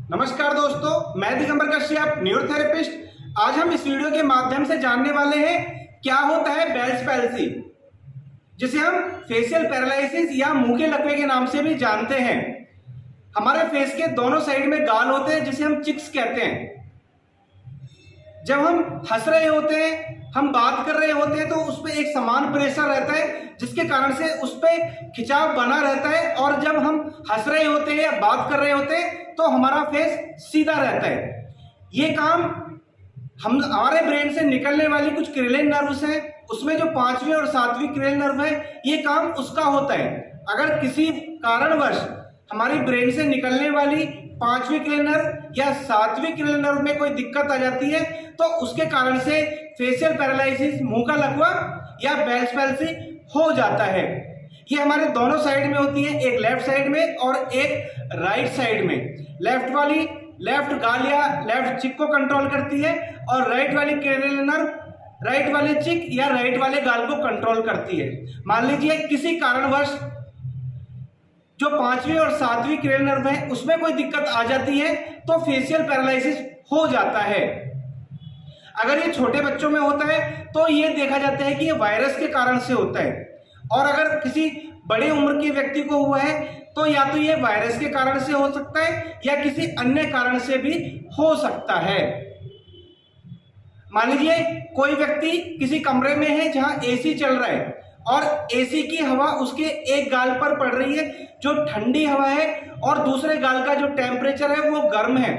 नमस्कार दोस्तों, मैं दिगंबर कश्यप, न्यूरोथेरेपिस्ट। आज हम इस वीडियो के माध्यम से जानने वाले हैं क्या होता है बेल्स पैल्सी, जिसे हम फेशियल पैरालिसिस या मुंह के लकवे के नाम से भी जानते हैं। हमारे फेस के दोनों साइड में गाल होते हैं जिसे हम चिक्स कहते हैं। जब हम हंस रहे होते हैं, हम बात कर रहे होते हैं तो उस पर एक समान प्रेशर रहता है जिसके कारण से उस पर खिंचाव बना रहता है, और जब हम हंस रहे होते हैं या बात कर रहे होते हैं तो हमारा फेस सीधा रहता है। ये काम हमारे ब्रेन से निकलने वाली कुछ क्रिलेन नर्व्स हैं, उसमें जो 5वीं और 7वीं क्रिलेन नर्व है, ये काम उसका होता है। अगर किसी कारणवश हमारी ब्रेन से निकलने वाली 5वीं क्रिलेन नर्व या 7वीं क्रिलेन नर्व में कोई दिक्कत आ जाती है तो उसके कारण से फेशियल पैरालिसिस, मुंह का लकवा या बेल्स पैल्सी हो जाता है। ये हमारे दोनों साइड में होती है, एक लेफ्ट साइड में और एक राइट साइड में। लेफ्ट वाली लेफ्ट गाल या लेफ्ट चिक को कंट्रोल करती है, और राइट वाली क्रिलेन नर्व राइट वाले चिक या राइट वाले गाल को कंट्रोल करती है। मान लीजिए किसी कारणवश जो 5वीं और 7वीं क्रिलेन नर्व है उसमें कोई दिक्कत आ जाती है तो फेशियल पैरालिसिस हो जाता है। अगर ये छोटे बच्चों में होता है तो ये देखा जाता है कि ये वायरस के कारण से होता है, और अगर किसी बड़े उम्र के व्यक्ति को हुआ है तो या तो ये वायरस के कारण से हो सकता है या किसी अन्य कारण से भी हो सकता है। मान लीजिए कोई व्यक्ति किसी कमरे में है जहां एसी चल रहा है और एसी की हवा उसके एक गाल पर पड़ रही है जो ठंडी हवा है, और दूसरे गाल का जो टेम्परेचर है वो गर्म है,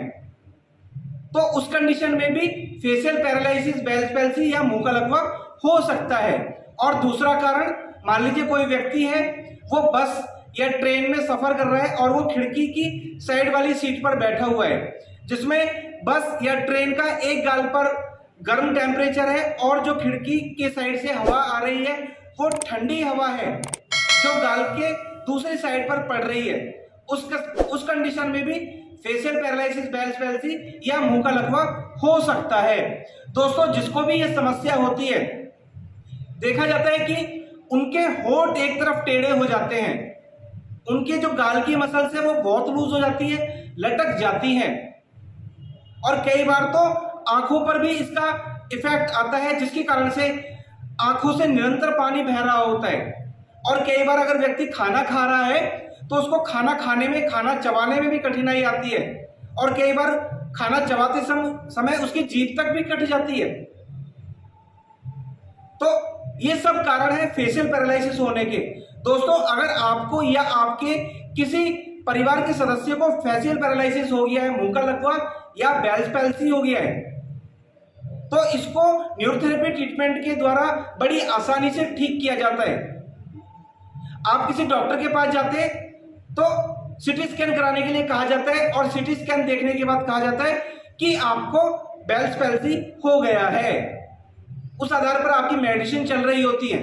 तो उस कंडीशन में भी फेशियल पैरालिसिस, बेल्स पैल्सी या मुंह का लकवा हो सकता है। और दूसरा कारण, मान लीजिए कोई व्यक्ति है वो बस या ट्रेन में सफर कर रहा है और वो खिड़की की साइड वाली सीट पर बैठा हुआ है, जिसमें बस या ट्रेन का एक गाल पर गर्म टेम्परेचर है और जो खिड़की के साइड से हवा आ रही है वो ठंडी हवा है जो गाल के दूसरी साइड पर पड़ रही है। उस कंडीशन में भी फेशियल पैरालिसिस, बेल्स पैल्सी या मुंह का लकवा हो सकता है। दोस्तों, जिसको भी ये समस्या होती है, देखा जाता है कि उनके होंठ एक तरफ टेढ़े हो जाते हैं, उनके जो गाल की मसल्स है वो बहुत लूज हो जाती है, लटक जाती हैं, और कई बार तो आंखों पर भी इसका इफेक्ट आता है जिसके कारण से आंखों से निरंतर पानी बह रहा होता है। और कई बार अगर व्यक्ति खाना खा रहा है तो उसको खाना खाने में, खाना चबाने में भी कठिनाई आती है, और कई बार खाना चबाते समय उसकी जीभ तक भी कट जाती है। तो ये सब कारण है फेशियल पैरालिसिस होने के। दोस्तों, अगर आपको या आपके किसी परिवार के सदस्य को फेशियल पैरालिसिस हो गया है, मुंह का लकवा या बेल्स पैल्सी हो गया है, तो इसको न्यूरोथेरेपी ट्रीटमेंट के द्वारा बड़ी आसानी से ठीक किया जाता है। आप किसी डॉक्टर के पास जाते हैं तो सीटी स्कैन कराने के लिए कहा जाता है, और सीटी स्कैन देखने के बाद कहा जाता है कि आपको बेल्स पैल्सी हो गया है। उस आधार पर आपकी मेडिसिन चल रही होती है।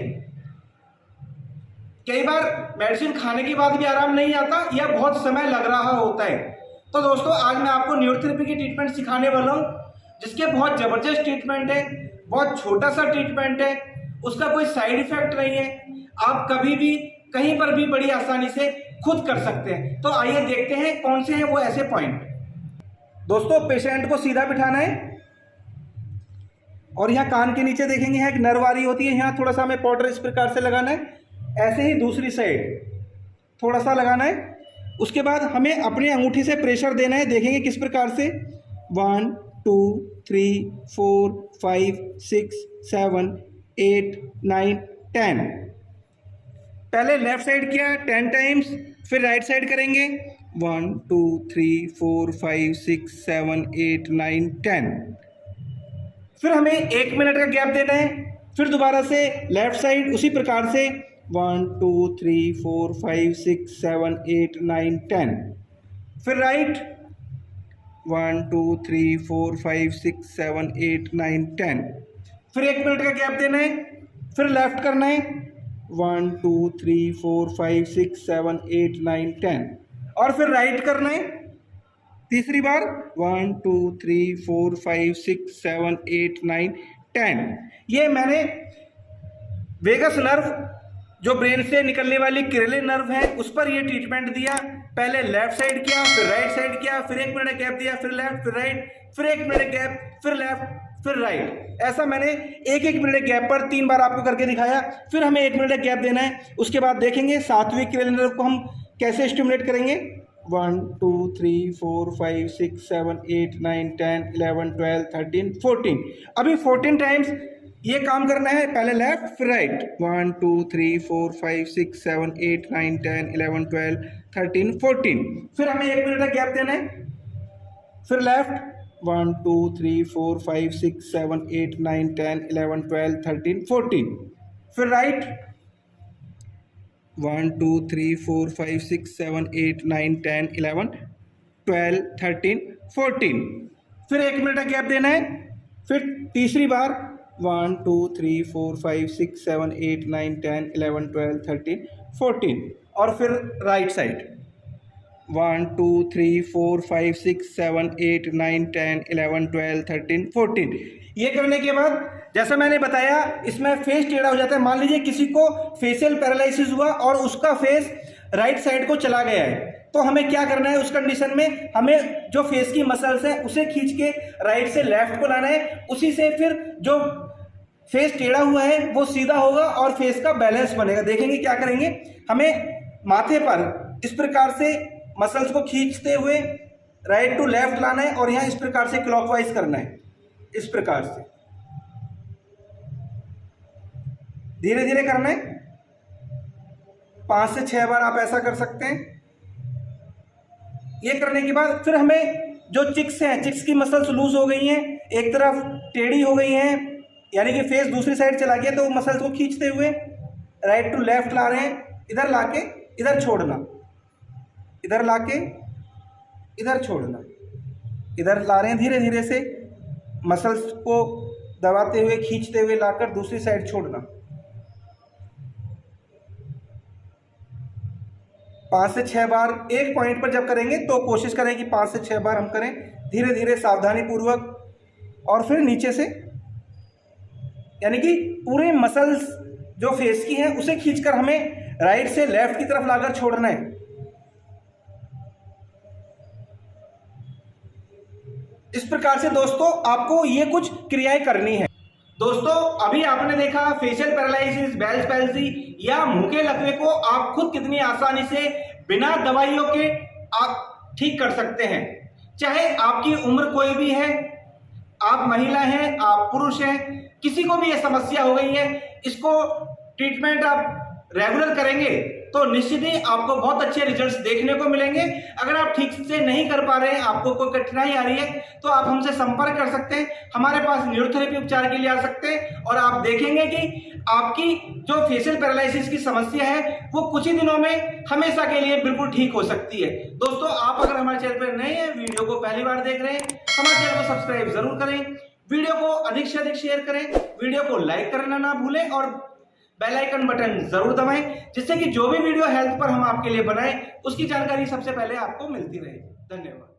कई बार मेडिसिन खाने के बाद भी आराम नहीं आता या बहुत समय लग रहा होता है। तो दोस्तों, आज मैं आपको न्यूरोथेरेपी की ट्रीटमेंट सिखाने वाला हूं, जिसके बहुत जबरदस्त ट्रीटमेंट है, बहुत छोटा सा ट्रीटमेंट है, उसका कोई साइड इफेक्ट नहीं है, आप कभी भी कहीं पर भी बड़ी आसानी से खुद कर सकते हैं। तो आइए देखते हैं कौन से हैं वो ऐसे पॉइंट। दोस्तों, पेशेंट को सीधा बिठाना है और यहाँ कान के नीचे देखेंगे यहाँ एक नर्व आ रही होती है, यहाँ थोड़ा सा हमें पाउडर इस प्रकार से लगाना है, ऐसे ही दूसरी साइड थोड़ा सा लगाना है। उसके बाद हमें अपनी अंगूठी से प्रेशर देना है, देखेंगे किस प्रकार से। 1 2 3 4 5 6 7 8 9 10। पहले लेफ्ट साइड किया 10 टाइम्स, फिर राइट साइड करेंगे 1 2 3 4 5 6 7 8 9 10। फिर हमें 1 मिनट का गैप देना है, फिर दोबारा से लेफ्ट साइड उसी प्रकार से 1 2 3 4 5 6 7 8 9 10। फिर राइट 1 2 3 4 5 6 7 8 9 10। फिर 1 मिनट का गैप देना है, फिर लेफ्ट करना है 1 2 3 4 5 6 7 8 9 10, और फिर राइट करना है तीसरी बार 1 2 3 4 5 6 7 8 9 10। ये मैंने वेगस नर्व जो ब्रेन से निकलने वाली क्रिलेन नर्व है उस पर ये ट्रीटमेंट दिया। पहले लेफ्ट साइड किया, फिर राइट साइड किया, फिर 1 मिनट गैप दिया, फिर लेफ्ट, फिर राइट, फिर 1 मिनट गैप, फिर लेफ्ट, फिर राइट। ऐसा मैंने 1-1 मिनट गैप पर 3 बार आपको करके दिखाया। फिर हमें 1 मिनट गैप देना है। उसके बाद देखेंगे सात्विक कैलेंडर को हम कैसे स्टिमुलेट करेंगे। 1 2 3 4 5 6 7 8 9 10 11 12 13 14। अभी 14 टाइम्स ये काम करना है। पहले लेफ्ट फिर राइट। 1 2 3 4 5 6 7 8 9 10 11 12 13 14। फिर हमें 1 मिनट का गैप देना है। फिर लेफ्ट 1 2 3 4 5 6 7 8 9 10 11 12 13 14। फिर राइट 1 2 3 4 5 6 7 8 9 10 11 12 13 14। फिर 1 मिनट का गैप देना है। फिर तीसरी बार 1 2 3 4 5 6 7 8 9 10 11 12 13 14। और फिर राइट साइड 1 2 3 4 5 6 7 8 9 10 11 12 13 14। ये करने के बाद जैसा मैंने बताया इसमें फेस टेढ़ा हो जाता है। मान लीजिए किसी को फेशियल पैरालिसिस हुआ और उसका फेस राइट साइड को चला गया है, तो हमें क्या करना है उस कंडीशन में, हमें जो फेस की मसल्स हैं उसे खींच के राइट से लेफ्ट को लाना है। उसी से फिर जो फेस टेढ़ा हुआ है वो सीधा होगा और फेस का बैलेंस बनेगा। देखेंगे क्या करेंगे, हमें माथे पर इस प्रकार से मसल्स को खींचते हुए राइट टू लेफ्ट लाना है और यहाँ इस प्रकार से क्लॉकवाइज करना है। इस प्रकार से धीरे धीरे करना है। 5 से 6 बार आप ऐसा कर सकते हैं। ये करने के बाद फिर हमें जो चिक्स हैं, चिक्स की मसल्स लूज हो गई हैं, एक तरफ टेढ़ी हो गई हैं, यानी कि फेस दूसरी साइड चला गया, तो मसल्स को खींचते हुए राइट टू लेफ्ट ला रहे हैं। इधर लाके इधर छोड़ना, इधर लाके इधर छोड़ना, इधर ला रहे हैं धीरे धीरे से, मसल्स को दबाते हुए खींचते हुए लाकर दूसरी साइड छोड़ना। 5 से 6 बार एक पॉइंट पर जब करेंगे तो कोशिश करें कि 5 से 6 बार हम करें धीरे धीरे सावधानी पूर्वक। और फिर नीचे से, यानी कि पूरे मसल्स जो फेस की हैं उसे खींचकर हमें राइट से लेफ्ट की तरफ लाकर छोड़ना है। इस प्रकार से दोस्तों आपको ये कुछ क्रियाएं करनी है। दोस्तों अभी आपने देखा फेशियल पैरालिसिस, बेल्स पैल्सी या मुंह के लकवे को आप खुद कितनी आसानी से बिना दवाइयों के आप ठीक कर सकते हैं। चाहे आपकी उम्र कोई भी है, आप महिला हैं, आप पुरुष हैं, किसी को भी ये समस्या हो गई है, इसको ट्रीटमेंट आप रेगुलर करेंगे तो निश्चित ही आपको बहुत अच्छे रिजल्ट्स देखने को मिलेंगे। अगर आप ठीक से नहीं कर पा रहे हैं, आपको कोई कठिनाई आ रही है, तो आप हमसे संपर्क कर सकते हैं। हमारे पास न्यूरोथेरेपी उपचार के लिए आ सकते हैं और आप देखेंगे कि आपकी जो फेशियल पैरालिसिस की समस्या है वो कुछ ही दिनों में हमेशा के लिए बिल्कुल ठीक हो सकती है। दोस्तों आप अगर हमारे चैनल पर नए हैं, वीडियो को पहली बार देख रहे हैं, हमारे चैनल को सब्सक्राइब जरूर करें, वीडियो को अधिक से अधिक शेयर करें, वीडियो को लाइक करना ना भूलें और बेल आइकन बटन जरूर दबाएं, जिससे कि जो भी वीडियो हेल्थ पर हम आपके लिए बनाएं उसकी जानकारी सबसे पहले आपको मिलती रहे। धन्यवाद।